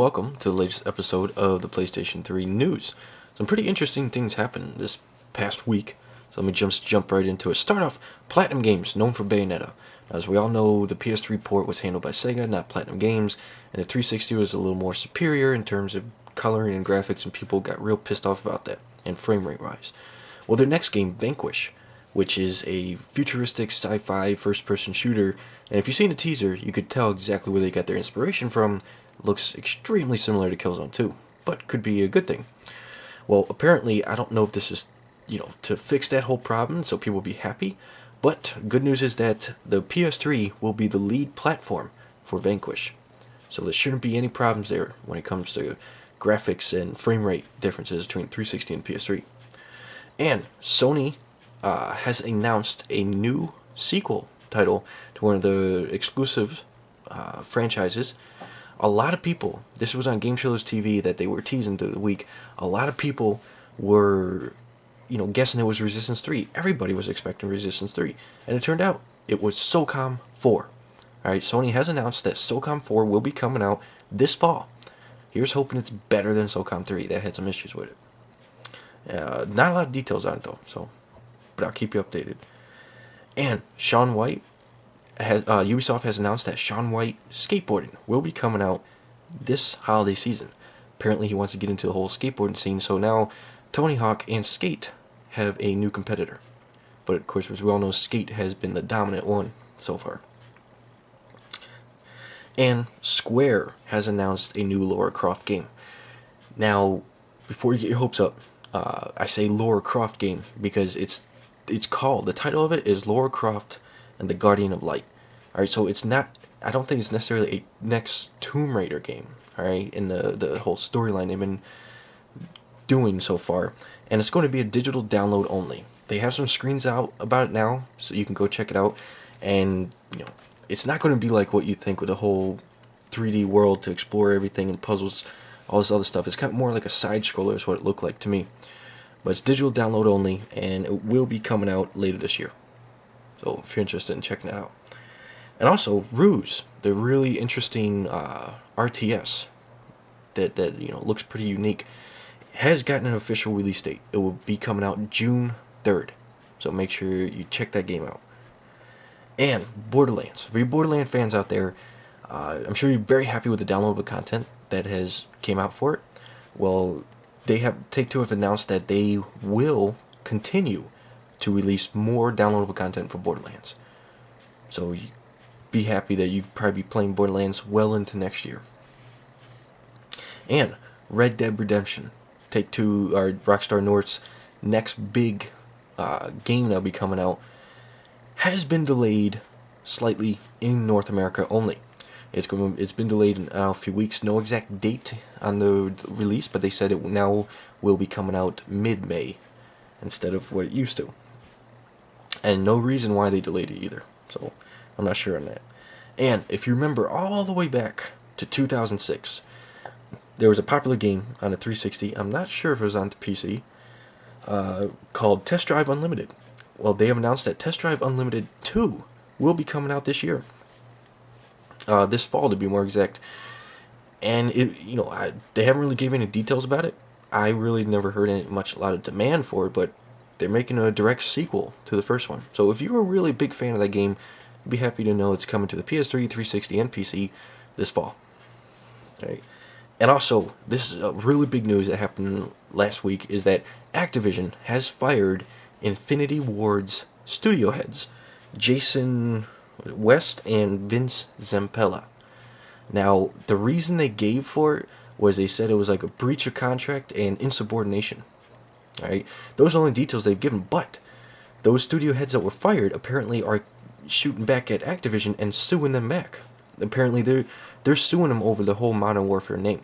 welcome to the latest episode of the PlayStation 3 News. Some pretty interesting things happened this past week, so let me jump right into it. Start off, Platinum Games, known for Bayonetta. As we all know, the PS3 port was handled by Sega, not Platinum Games, and the 360 was a little more superior in terms of coloring and graphics, and people got real pissed off about that, and frame rate wise. Well, their next game, Vanquish, which is a futuristic sci-fi first-person shooter, and if you've seen the teaser, you could tell exactly where they got their inspiration from. Looks extremely similar to Killzone 2, but could be a good thing. Well, apparently, I don't know if this is, to fix that whole problem so people will be happy, but good news is that the PS3 will be the lead platform for Vanquish. So there shouldn't be any problems there when it comes to graphics and frame rate differences between 360 and PS3. And Sony has announced a new sequel title to one of the exclusive franchises. A lot of people, this was on Game Chillers TV that they were teasing through the week, a lot of people were, guessing it was Resistance 3. Everybody was expecting Resistance 3. And it turned out it was SOCOM 4. Alright, Sony has announced that SOCOM 4 will be coming out this fall. Here's hoping it's better than SOCOM 3. That had some issues with it. Not a lot of details on it though, but I'll keep you updated. And Shaun White, Ubisoft has announced that Shaun White skateboarding will be coming out this holiday season. Apparently he wants to get into the whole skateboarding scene, so now Tony Hawk and Skate have a new competitor. But of course, as we all know, Skate has been the dominant one so far. And Square has announced a new Lara Croft game. Now, before you get your hopes up, I say Lara Croft game because it's called, the title of it is Lara Croft and the Guardian of Light. Alright, so it's not, I don't think it's necessarily a next Tomb Raider game, alright, in the whole storyline they've been doing so far. And it's going to be a digital download only. They have some screens out about it now, so you can go check it out. And, it's not going to be like what you think with a whole 3D world to explore everything and puzzles, all this other stuff. It's kind of more like a side-scroller is what it looked like to me. But it's digital download only, and it will be coming out later this year. So if you're interested in checking it out. And also, Ruse, the really interesting RTS that looks pretty unique, has gotten an official release date. It will be coming out June 3rd. So make sure you check that game out. And Borderlands. For you Borderlands fans out there, I'm sure you're very happy with the downloadable content that has came out for it. Well, Take-Two have announced that they will continue to release more downloadable content for Borderlands. So you be happy that you'd probably be playing Borderlands well into next year. And Red Dead Redemption, Take-Two or Rockstar North's next big game that'll be coming out, has been delayed slightly in North America only. It's been delayed in a few weeks. No exact date on the release, but they said it now will be coming out mid-May instead of what it used to. And no reason why they delayed it either. So I'm not sure on that. And if you remember all the way back to 2006, there was a popular game on the 360. I'm not sure if it was on the PC. Called Test Drive Unlimited. Well, they have announced that Test Drive Unlimited 2 will be coming out this year. This fall, to be more exact. And they haven't really given any details about it. I really never heard a lot of demand for it, but they're making a direct sequel to the first one. So if you're a really big fan of that game, you'd be happy to know it's coming to the PS3, 360, and PC this fall. Right. And also, this is a really big news that happened last week, is that Activision has fired Infinity Ward's studio heads, Jason West and Vince Zampella. Now, the reason they gave for it was they said it was like a breach of contract and insubordination. Alright? Those are the only details they've given, but those studio heads that were fired apparently are shooting back at Activision and suing them back. Apparently they're suing them over the whole Modern Warfare name.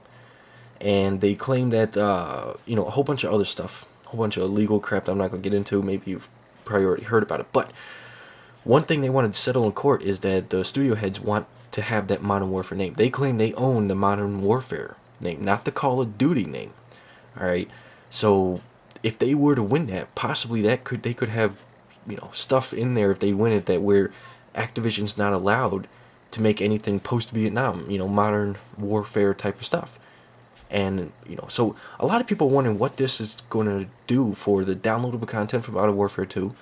And they claim that, a whole bunch of other stuff, a whole bunch of legal crap that I'm not going to get into. Maybe you've probably already heard about it. But one thing they wanted to settle in court is that the studio heads want to have that Modern Warfare name. They claim they own the Modern Warfare name, not the Call of Duty name. Alright? So if they were to win that, possibly they could have, stuff in there if they win it that where Activision's not allowed to make anything post-Vietnam, modern warfare type of stuff. And, so a lot of people are wondering what this is going to do for the downloadable content from Modern Warfare 2,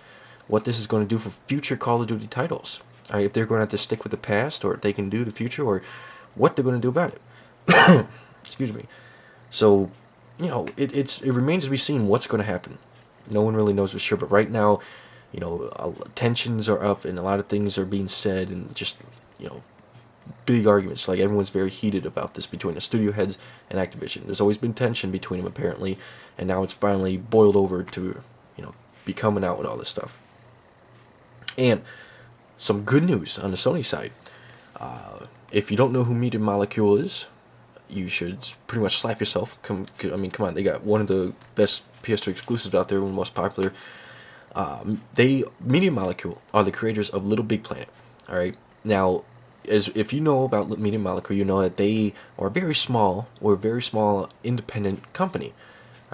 what this is going to do for future Call of Duty titles. If they're going to have to stick with the past, or if they can do the future, or what they're going to do about it. Excuse me. So, it remains to be seen what's going to happen. No one really knows for sure, but right now, tensions are up and a lot of things are being said, and just, big arguments. Like, everyone's very heated about this between the studio heads and Activision. There's always been tension between them, apparently, and now it's finally boiled over to, be coming out with all this stuff. And some good news on the Sony side. If you don't know who Media Molecule is, you should pretty much slap yourself. Come on, they got one of the best PS3 exclusives out there, one of the most popular. Media Molecule are the creators of Little Big Planet. All right, now, if you know about Media Molecule, you know that they are a very small independent company.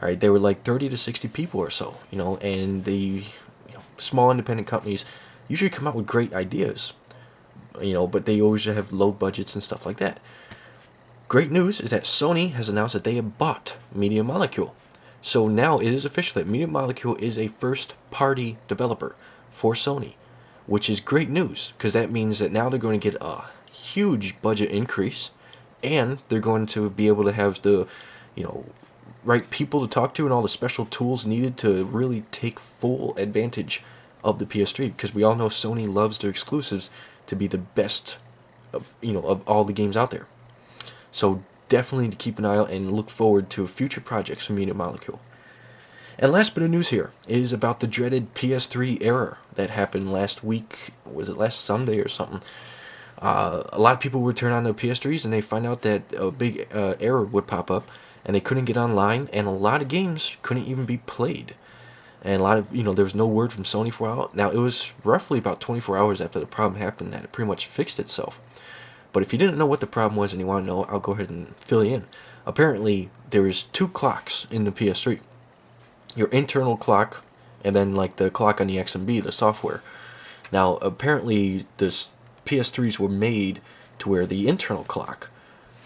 All right, they were like 30 to 60 people or so, and the small independent companies usually come out with great ideas, but they always have low budgets and stuff like that. Great news is that Sony has announced that they have bought Media Molecule. So now it is official that Media Molecule is a first-party developer for Sony, which is great news, because that means that now they're going to get a huge budget increase, and they're going to be able to have the, right people to talk to and all the special tools needed to really take full advantage of the PS3, because we all know Sony loves their exclusives to be the best of all the games out there. So definitely to keep an eye out and look forward to future projects from Media Molecule. And last bit of news here is about the dreaded PS3 error that happened last week. Was it last Sunday or something? A lot of people would turn on their PS3s and they find out that a big error would pop up and they couldn't get online, and a lot of games couldn't even be played. And a lot of, there was no word from Sony for a while. Now, it was roughly about 24 hours after the problem happened that it pretty much fixed itself. But if you didn't know what the problem was and you want to know, I'll go ahead and fill you in. Apparently, there is two clocks in the PS3. Your internal clock, and then like the clock on the XMB, the software. Now, apparently, the PS3s were made to where the internal clock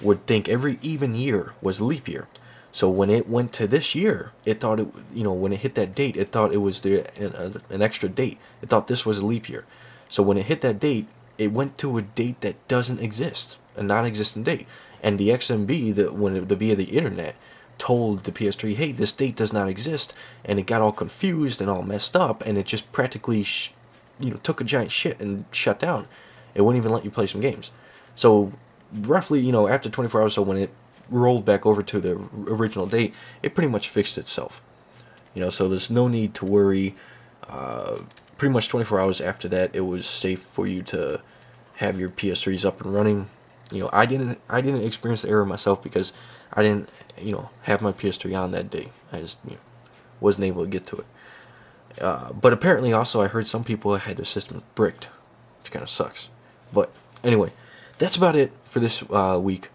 would think every even year was leap year. So when it went to this year, it thought when it hit that date, it thought it was an extra date. It thought this was a leap year. So when it hit that date, it went to a date that doesn't exist, a non-existent date. And the XMB, via the internet, told the PS3, hey, this date does not exist, and it got all confused and all messed up, and it just practically, took a giant shit and shut down. It wouldn't even let you play some games. So roughly, after 24 hours, so when it rolled back over to the original date, it pretty much fixed itself. So there's no need to worry. Pretty much 24 hours after that, it was safe for you to have your PS3s up and running. I didn't experience the error myself because I didn't, have my PS3 on that day. I just wasn't able to get to it. But apparently also I heard some people had their systems bricked, which kind of sucks. But anyway, that's about it for this week.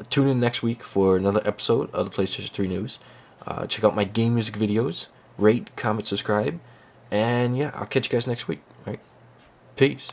Tune in next week for another episode of the PlayStation 3 News. Check out my game music videos. Rate, comment, subscribe. And yeah, I'll catch you guys next week. All right. Peace.